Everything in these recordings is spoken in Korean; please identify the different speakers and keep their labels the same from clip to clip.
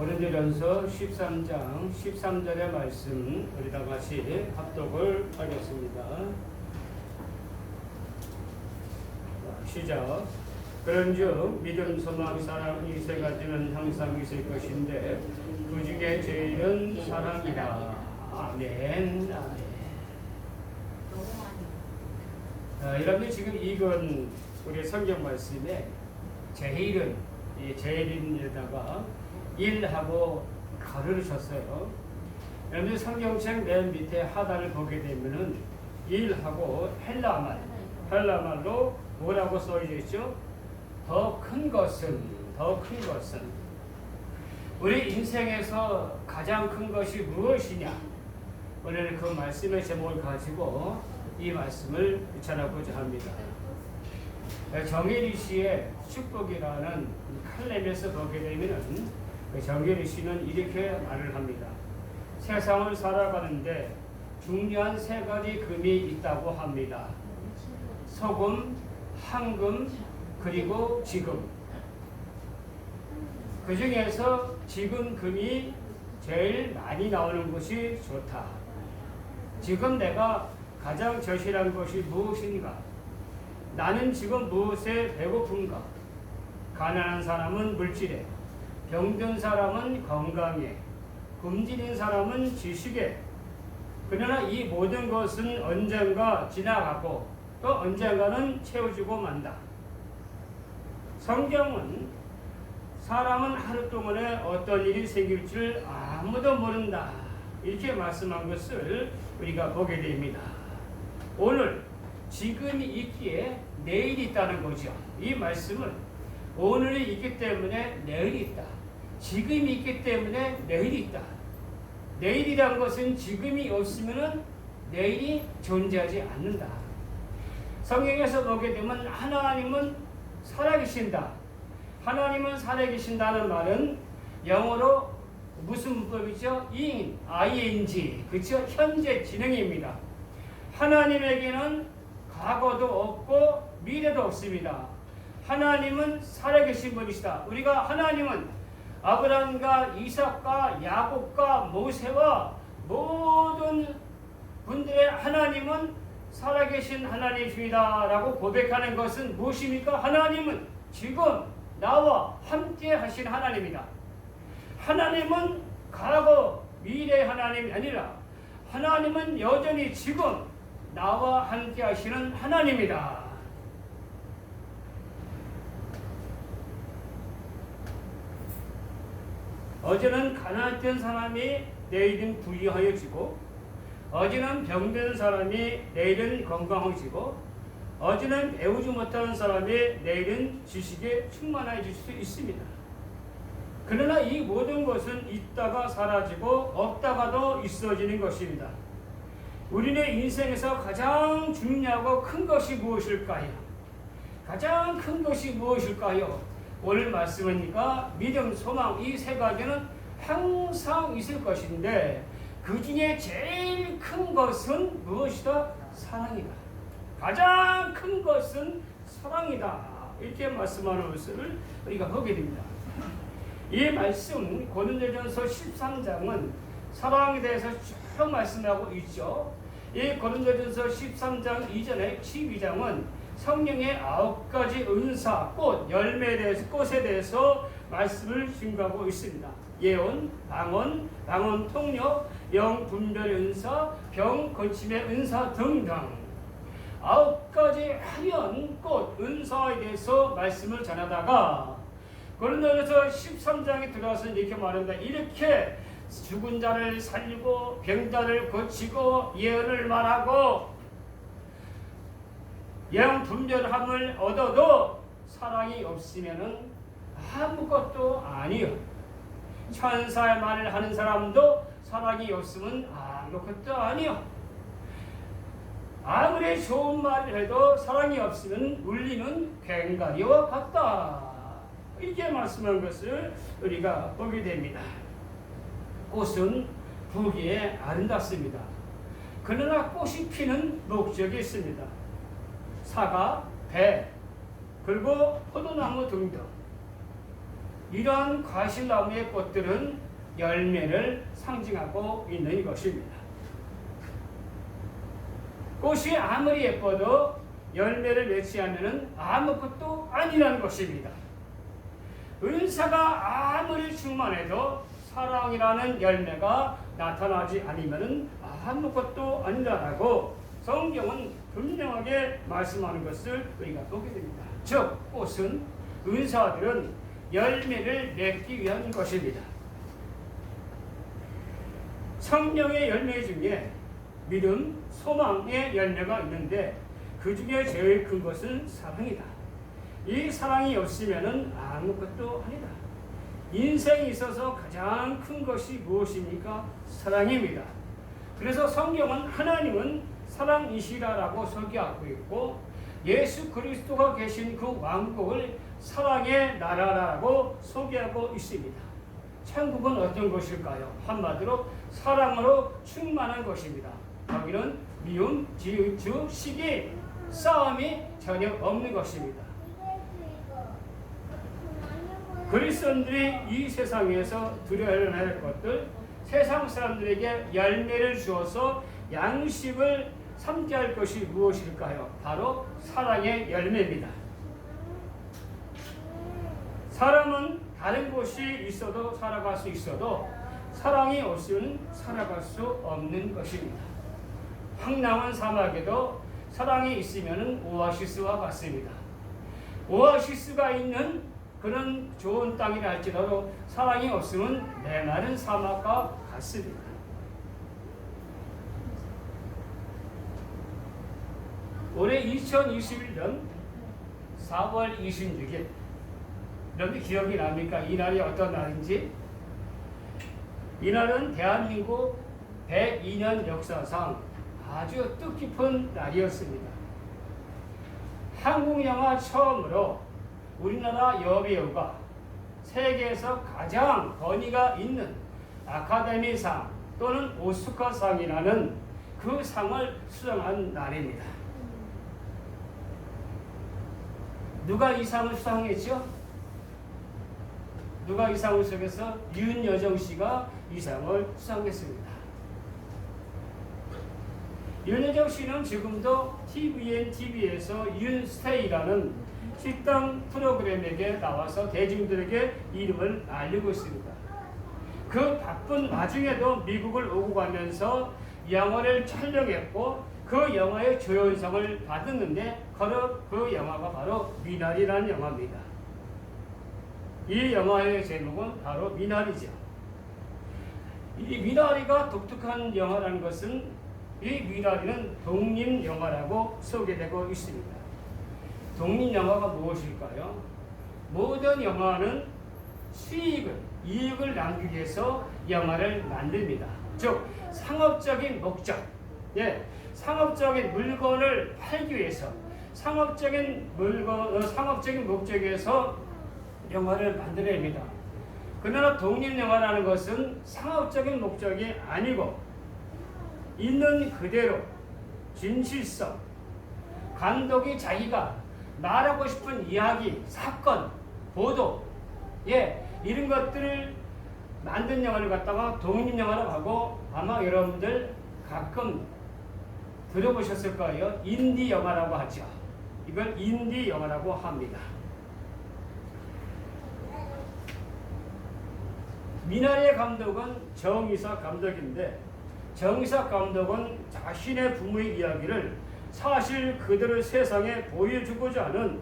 Speaker 1: 고린도전서 13장 13절의 말씀 우리 다 같이 합독을 하겠습니다. 시작. 그런즉 믿음, 소망, 사랑 이 세 가지는 항상 있을 것인데 그 중에 제일은 사랑이다. 아멘. 아멘. 여러분 지금 이건 우리 성경 말씀에 제일은 이 제일인에다가 일하고 가르를 쳤어요. 여러분 성경책 맨 밑에 하단을 보게 되면은 일하고 헬라말로 뭐라고 써져 있죠? 더 큰 것은 우리 인생에서 가장 큰 것이 무엇이냐? 오늘 그 말씀의 제목을 가지고 이 말씀을 전하고자 합니다. 정혜리 씨의 축복이라는 칼럼에서 보게 되면은 정혜리 씨는 이렇게 말을 합니다. 세상을 살아가는데 중요한 세 가지 금이 있다고 합니다. 소금, 황금, 그리고 지금. 그 중에서 지금 금이 제일 많이 나오는 것이 좋다. 지금 내가 가장 절실한 것이 무엇인가? 나는 지금 무엇에 배고픈가? 가난한 사람은 물질에, 병든 사람은 건강에, 굶주린 사람은 지식에. 그러나 이 모든 것은 언젠가 지나가고 또 언젠가는 채워지고 만다. 성경은 사람은 하루 동안에 어떤 일이 생길 줄 아무도 모른다. 이렇게 말씀한 것을 우리가 보게 됩니다. 오늘 지금이 있기에 내일이 있다는 거죠. 이 말씀은 오늘이 있기 때문에 내일이 있다. 지금이 있기 때문에 내일이 있다. 내일이란 것은 지금이 없으면 내일이 존재하지 않는다. 성경에서 보게 되면 하나님은 살아계신다. 하나님은 살아계신다는 말은 영어로 무슨 문법이죠? ing, 그쵸? 현재 진행입니다. 하나님에게는 과거도 없고 미래도 없습니다. 하나님은 살아계신 분이시다. 우리가 하나님은 아브라함과 이삭과 야곱과 모세와 모든 분들의 하나님은 살아계신 하나님이십니다 라고 고백하는 것은 무엇입니까? 하나님은 지금 나와 함께 하신 하나님이다. 하나님은 과거 미래 하나님이 아니라 하나님은 여전히 지금 나와 함께 하시는 하나님이다. 어제는 가난했던 사람이 내일은 부유하여지고, 어제는 병든 사람이 내일은 건강해지고, 어제는 배우지 못하는 사람이 내일은 지식에 충만해질 수 있습니다. 그러나 이 모든 것은 있다가 사라지고 없다가도 있어지는 것입니다. 우리의 인생에서 가장 중요하고 큰 것이 무엇일까요? 가장 큰 것이 무엇일까요? 오늘 말씀이니까 믿음, 소망 이 세 가지는 항상 있을 것인데 그 중에 제일 큰 것은 무엇이다? 사랑이다. 가장 큰 것은 사랑이다. 이렇게 말씀하는 것을 우리가 보게 됩니다. 이 말씀 고린도전서 13장은 사랑에 대해서 쭉 말씀하고 있죠. 이 고린도전서 13장 이전에 12장은 성령의 9가지 은사, 꽃, 열매에 대해서, 꽃에 대해서 말씀을 증거하고 있습니다. 예언, 방언 통역, 영 분별 은사, 병 고침의 은사 등등 9가지 화려한 꽃, 은사에 대해서 말씀을 전하다가 고린도전서 13장에 들어가서 이렇게 말합니다. 이렇게 죽은 자를 살리고 병자를 고치고 예언을 말하고 영 분별함을 얻어도 사랑이 없으면 아무것도 아니요. 천사의 말을 하는 사람도 사랑이 없으면 아무것도 아니요. 아무리 좋은 말을 해도 사랑이 없으면 울리는 괭가리와 같다. 이렇게 말씀한 것을 우리가 보게 됩니다. 꽃은 보기에 아름답습니다. 그러나 꽃이 피는 목적이 있습니다. 사과, 배, 그리고 포도나무 등등. 이러한 과실나무의 꽃들은 열매를 상징하고 있는 것입니다. 꽃이 아무리 예뻐도 열매를 맺지 않으면 아무것도 아니라는 것입니다. 은사가 아무리 충만해도 사랑이라는 열매가 나타나지 않으면 아무것도 아니라고 성경은 분명하게 말씀하는 것을 우리가 보게 됩니다. 즉 꽃은, 은사들은 열매를 맺기 위한 것입니다. 성령의 열매 중에 믿음, 소망의 열매가 있는데 그 중에 제일 큰 것은 사랑이다. 이 사랑이 없으면 아무것도 아니다. 인생에 있어서 가장 큰 것이 무엇입니까? 사랑입니다. 그래서 성경은 하나님은 사랑이시라라고 소개하고 있고 예수 그리스도가 계신 그 왕국을 사랑의 나라라고 소개하고 있습니다. 천국은 어떤 것일까요? 한마디로 사랑으로 충만한 것입니다. 거기는 미움, 질투, 시기, 싸움이 전혀 없는 것입니다. 그리스도인들이 이 세상에서 드려야 할 것들, 세상 사람들에게 열매를 주어서 양식을 삼게 할 것이 무엇일까요? 바로 사랑의 열매입니다. 사람은 다른 곳이 있어도 살아갈 수 있어도 사랑이 없으면 살아갈 수 없는 것입니다. 황량한 사막에도 사랑이 있으면 오아시스와 같습니다. 오아시스가 있는 그런 좋은 땅이라 할지라도 사랑이 없으면 메마른 사막과 같습니다. 올해 2021년 4월 26일 여러분들 기억이 납니까? 이날이 어떤 날인지? 이날은 대한민국 102년 역사상 아주 뜻깊은 날이었습니다. 한국 영화 처음으로 우리나라 여배우가 세계에서 가장 권위가 있는 아카데미상 또는 오스카상이라는 그 상을 수상한 날입니다. 누가 이 상을 수상했죠? 누가 이 상을 수상해서? 윤여정 씨가 이 상을 수상했습니다. 윤여정 씨는 지금도 TVN TV에서 윤스테이라는 식당 프로그램에게 나와서 대중들에게 이름을 알리고 있습니다. 그 바쁜 와중에도 미국을 오고 가면서 영화를 촬영했고 그 영화의 조연상을 받았는데 그 영화가 바로 미나리라는 영화입니다. 이 영화의 제목은 바로 미나리죠. 이 미나리가 독특한 영화라는 것은 이 미나리는 독립영화라고 소개되고 있습니다. 독립영화가 무엇일까요? 모든 영화는 이익을 남기기 위해서 영화를 만듭니다. 즉 상업적인 목적, 상업적인 물건을 팔기 위해서 상업적인 목적에서 영화를 만들어냅니다. 그러나 독립영화라는 것은 상업적인 목적이 아니고 있는 그대로 진실성, 감독이 자기가 말하고 싶은 이야기, 사건, 보도, 이런 것들을 만든 영화를 갖다가 독립영화라고 하고 아마 여러분들 가끔 들어보셨을 거예요. 인디 영화라고 하죠. 이걸 인디 영화라고 합니다. 미나리의 감독은 정의석 감독인데 정의석 감독은 자신의 부모의 이야기를 사실 그대로 세상에 보여주고자 하는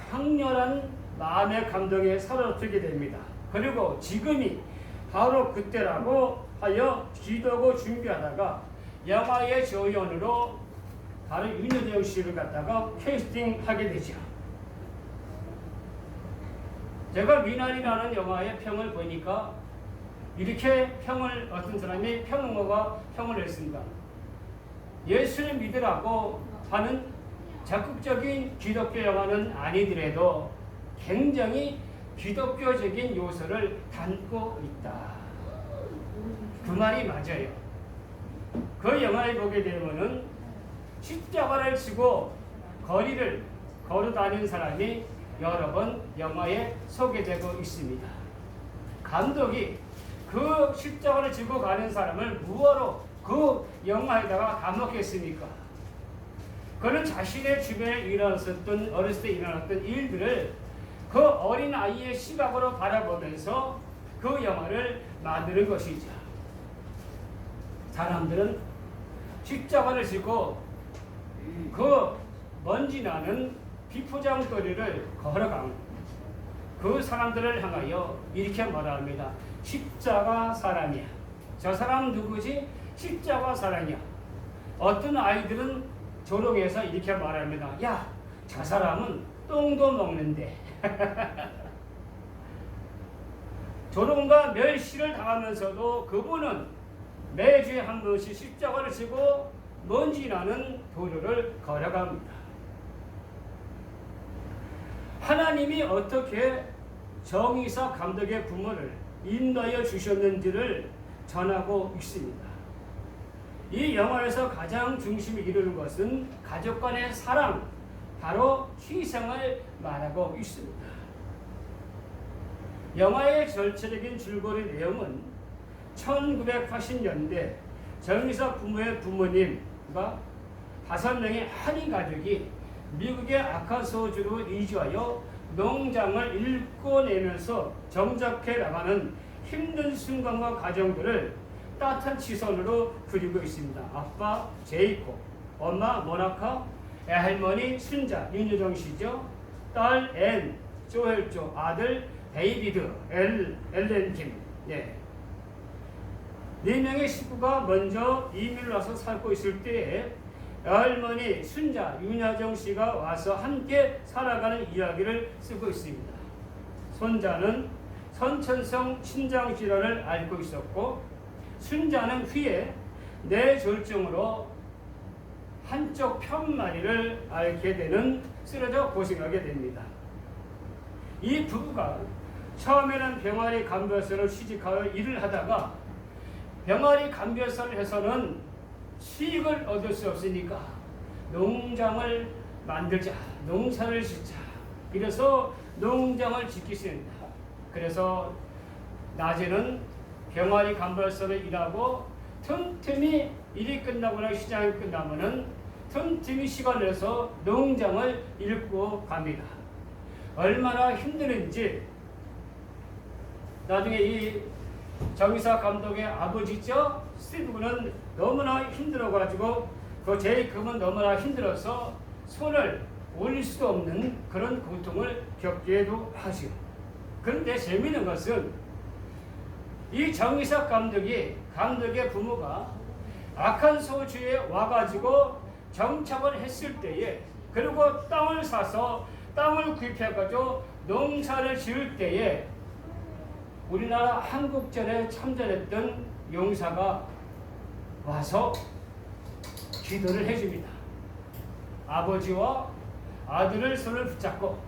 Speaker 1: 강렬한 마음의 감동에 사로잡히게 됩니다. 그리고 지금이 바로 그때라고 하여 기도하고 준비하다가 영화의 조연으로 바로 윤여정 씨를 갖다가 캐스팅하게 되죠. 제가 미나리라는 영화의 평을 보니까 이렇게 어떤 사람이 평론가가 평을 했습니다. 예수를 믿으라고 하는 적극적인 기독교 영화는 아니더라도 굉장히 기독교적인 요소를 담고 있다. 그 말이 맞아요. 그 영화를 보게 되면은 십자가를 지고 거리를 걸어 다니는 사람이 여러 번 영화에 소개되고 있습니다. 감독이 그 십자가를 지고 가는 사람을 무엇으로 그 영화에다가 감독했습니까? 그는 자신의 주변에 일어났었던 어렸을 때 일어났던 일들을 그 어린 아이의 시각으로 바라보면서 그 영화를 만드는 것이죠. 사람들은 십자가를 지고 그 먼지 나는 비포장거리를 걸어간 그 사람들을 향하여 이렇게 말합니다. 십자가 사랑이야. 저 사람 누구지? 십자가 사랑이야. 어떤 아이들은 조롱해서 이렇게 말합니다. 야, 저 사람은 똥도 먹는데. 조롱과 멸시를 당하면서도 그분은 매주에 한 번씩 십자가를 지고 먼지 나는 도로를 걸어갑니다. 하나님이 어떻게 정의사 감독의 부모를 인도하여 주셨는지를 전하고 있습니다. 이 영화에서 가장 중심을 이루는 것은 가족 간의 사랑, 바로 희생을 말하고 있습니다. 영화의 전체적인 줄거리 내용은 1980년대 정의사 부모의 부모님과 5명의 한인 가족이 미국의 아카소주로 이주하여 농장을 일궈내면서 정착해 나가는 힘든 순간과 과정들을 따뜻한 시선으로 그리고 있습니다. 아빠 제이콥, 엄마 모나카, 할머니 순자 윤여정 씨죠. 딸 앤, 조엘조, 아들 데이비드, 엘렌 김. 네. 4명의 식구가 먼저 이민을 와서 살고 있을 때에 할머니 순자 윤여정 씨가 와서 함께 살아가는 이야기를 쓰고 있습니다. 손자는 선천성 신장 질환을 앓고 있었고 순자는 후에 뇌졸중으로 한쪽 편마리를 앓게 되는 쓰러져 고생하게 됩니다. 이 부부가 처음에는 병아리 감별사를 취직하여 일을 하다가 병아리 감별사를 해서는 수익을 얻을 수 없으니까 농장을 만들자, 농사를 짓자. 그래서 농장을 짓기 시작합니다. 그래서 낮에는 병아리 감별사를 일하고 틈틈이 일이 끝나거나 시장이 끝나면은 틈틈이 시간을 내서 농장을 일구어 갑니다. 얼마나 힘드는지 나중에 이 정의사 감독의 아버지죠, 스티브는 너무나 힘들어가지고 그 제이콥은 너무나 힘들어서 손을 올릴 수도 없는 그런 고통을 겪기도 하죠. 그런데 재미있는 것은 이 정의사 감독의 부모가 아칸소주에 와가지고 정착을 했을 때에, 그리고 땅을 사서 땅을 구입해가지고 농사를 지을 때에 우리나라 한국전에 참전했던 용사가 와서 기도를 해줍니다. 아버지와 아들을 손을 붙잡고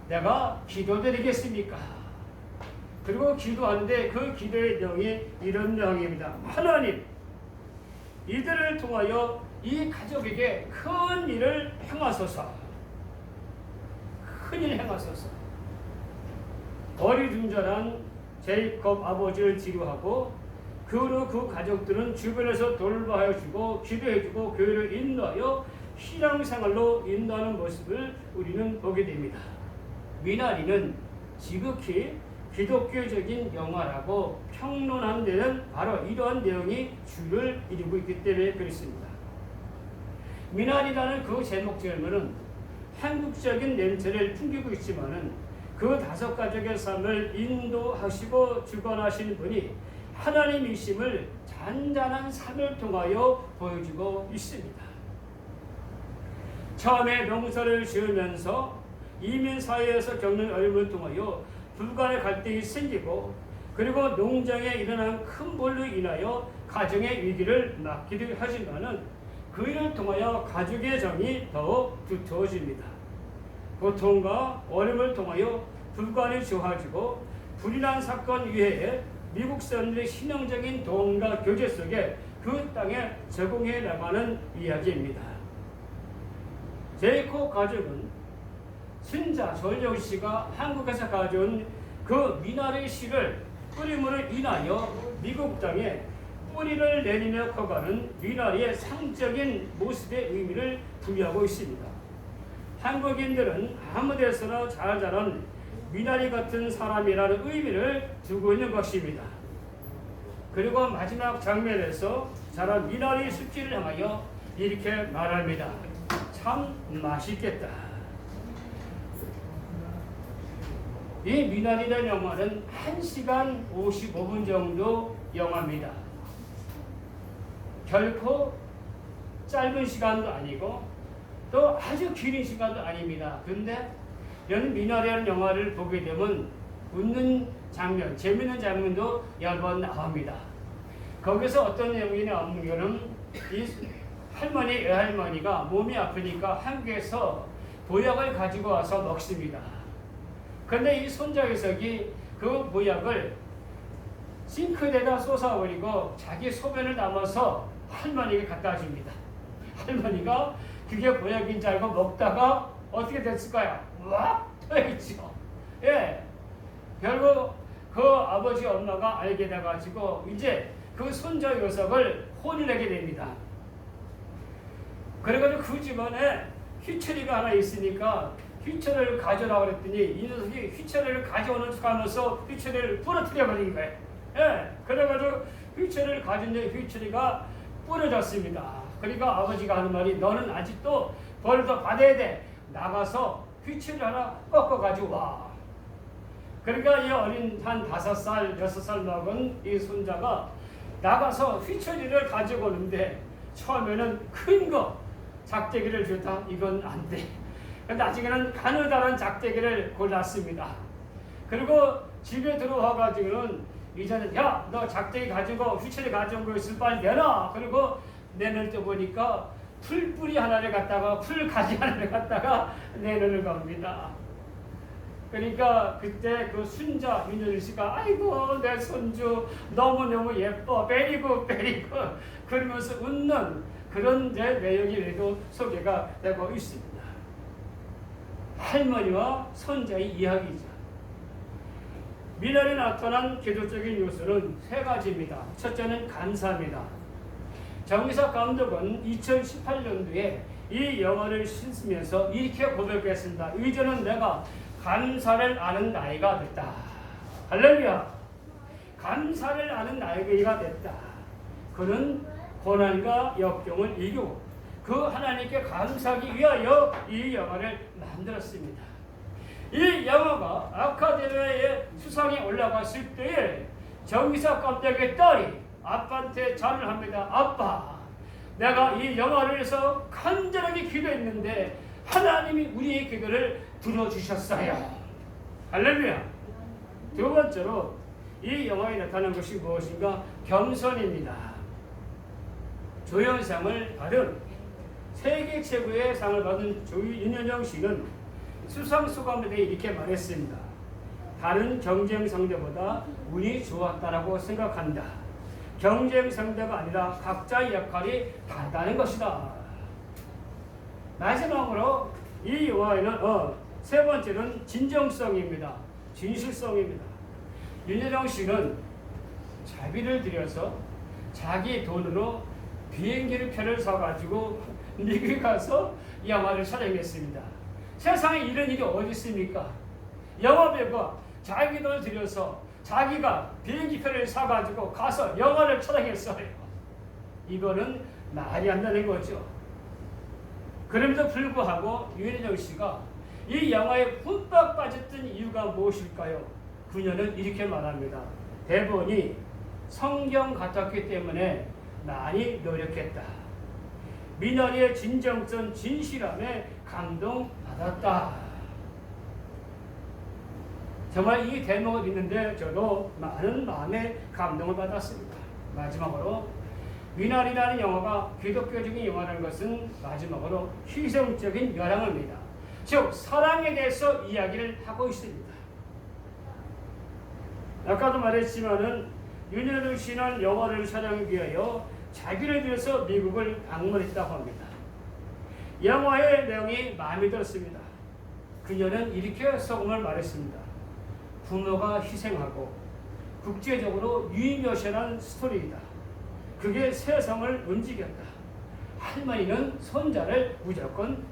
Speaker 1: 내가 기도드리겠습니까? 그리고 기도하는데 그 기도의 내용이 이런 내용입니다. 하나님, 이들을 통하여 이 가족에게 큰 일을 행하소서. 큰 일 행하소서. 어리둥절한 제이콥 아버지를 지루하고 그 후로 그 가족들은 주변에서 돌봐주고 기도해주고 교회를 인도하여 신앙생활로 인도하는 모습을 우리는 보게 됩니다. 미나리는 지극히 기독교적인 영화라고 평론한 데는 바로 이러한 내용이 주를 이루고 있기 때문에 그렇습니다. 미나리라는 그 제목 제목은 한국적인 냄새를 풍기고 있지만은 그 5가족의 삶을 인도하시고 주관하시는 분이 하나님이심을 잔잔한 삶을 통하여 보여주고 있습니다. 처음에 농사를 지으면서 이민사회에서 겪는 어려움을 통하여 불간의 갈등이 생기고, 그리고 농장에 일어난 큰 벌로 인하여 가정의 위기를 맞기도 하지만은 그 일을 통하여 가족의 정이 더욱 두터워집니다. 고통과 어려움을 통하여 불관이 좋아지고 불이난 사건 이외에 미국 사람들의 신앙적인 도움과 교제 속에 그 땅에 적응해 나가는 이야기입니다. 제이콥 가족은 순자 조일정 씨가 한국에서 가져온 그 미나리 씨를 뿌림으로 인하여 미국 땅에 뿌리를 내리며 커가는 미나리의 상적인 모습의 의미를 부여하고 있습니다. 한국인들은 아무 데서나 잘 자란 미나리 같은 사람이라는 의미를 두고 있는 것입니다. 그리고 마지막 장면에서 자란 미나리 숲지를 향하여 이렇게 말합니다. 참 맛있겠다. 이 미나리라는 영화는 1시간 55분 정도 영화입니다. 결코 짧은 시간도 아니고 또 아주 긴 시간도 아닙니다. 근데 이런 미나리라는 영화를 보게 되면 웃는 장면, 재밌는 장면도 여러 번 나옵니다. 거기서 어떤 내용이 나오냐면 이 할머니, 외할머니가 몸이 아프니까 한국에서 보약을 가지고 와서 먹습니다. 근데 이 손자 녀석이 그 보약을 싱크대에다 쏟아버리고 자기 소변을 담아서 할머니에게 갖다 줍니다. 할머니가 그게 보약인 줄 알고 먹다가 어떻게 됐을까요? 와! 터있죠. 예. 결국 그 아버지 엄마가 알게 돼가지고 이제 그 손자 녀석을 혼내게 됩니다. 그래가지고 그 집안에 휘철이가 하나 있으니까 휘철을 가져오라고 그랬더니 이 녀석이 휘철을 가져오는 척 하면서 휘철을 부러뜨려 버린 거예요. 예. 그래가지고 휘철을 가진 휘철이가 부러졌습니다. 그러니까 아버지가 하는 말이 너는 아직도 벌을 더 받아야 돼. 나가서 휘철을 하나 꺾어가지고 와. 그러니까 이 어린 한 5살, 6살 먹은 이 손자가 나가서 휘철이를 가지고 오는데 처음에는 큰 거 작대기를 줬다. 이건 안 돼. 근데 나중에는 가느다란 작대기를 골랐습니다. 그리고 집에 들어와가지고는 이제는 야, 너 작대기 가지고 휘철이 가져온 거 있으면 빨리 내놔. 그리고 내놓을 때 보니까 풀뿌리 하나를 갖다가 풀가지 하나를 갖다가 내놓는 겁니다. 그러니까 그때 그 순자 윤여일 씨가 아이고 내 손주 너무너무 예뻐 베리고 그러면서 웃는 그런 내용이 소개가 되고 있습니다. 할머니와 손자의 이야기죠. 미나리에 나타난 기도적인 요소는 3가지입니다. 첫째는 감사입니다. 정기석 감독은 2018년도에 이 영화를 신으면서 이렇게 고백했습니다. 이제는 내가 감사를 아는 나이가 됐다. 할렐루야. 감사를 아는 나이가 됐다. 그는 고난과 역경을 이기고 그 하나님께 감사하기 위하여 이 영화를 만들었습니다. 이 영화가 아카데미의 수상에 올라갔을 때에 정기석 감독의 딸이 아빠한테 전을 합니다. 아빠, 내가 이 영화를 위해서 간절하게 기도했는데 하나님이 우리의 기도를 들어주셨어요. 할렐루야. 두 번째로 이 영화에 나타난 것이 무엇인가? 겸손입니다. 조연상을 받은 세계 최고의 상을 받은 윤여정 씨는 수상 소감에 대해 이렇게 말했습니다. 다른 경쟁 상대보다 운이 좋았다라고 생각한다. 경쟁 상대가 아니라 각자의 역할이 다르다는 것이다. 마지막으로 이 영화에는 세 번째는 진정성입니다. 진실성입니다. 윤여정 씨는 자비를 들여서 자기 돈으로 비행기를 표를 사가지고 미국에 가서 영화를 촬영했습니다. 세상에 이런 일이 어디 있습니까? 영화배우가 자기 돈을 들여서 자기가 비행기표를 사가지고 가서 영화를 촬영했어요. 이거는 말이 안 되는 거죠. 그럼에도 불구하고 윤여정 씨가 이 영화에 흠뻑 빠졌던 이유가 무엇일까요? 그녀는 이렇게 말합니다. 대본이 성경 같았기 때문에 많이 노력했다. 미나리의 진정성, 진실함에 감동받았다. 정말 이 대목을 읽는데 저도 많은 마음의 감동을 받았습니다. 마지막으로 미나리라는 영화가 기독교적인 영화라는 것은 마지막으로 희생적인 열망입니다. 즉 사랑에 대해서 이야기를 하고 있습니다. 아까도 말했지만은 윤여정 씨는 영화를 촬영하기 위하여 자기를 위해서 미국을 방문했다고 합니다. 영화의 내용이 마음에 들었습니다. 그녀는 이렇게 소감을 말했습니다. 부모가 희생하고 국제적으로 유의미한 스토리이다. 그게 세상을 움직였다. 할머니는 손자를 무조건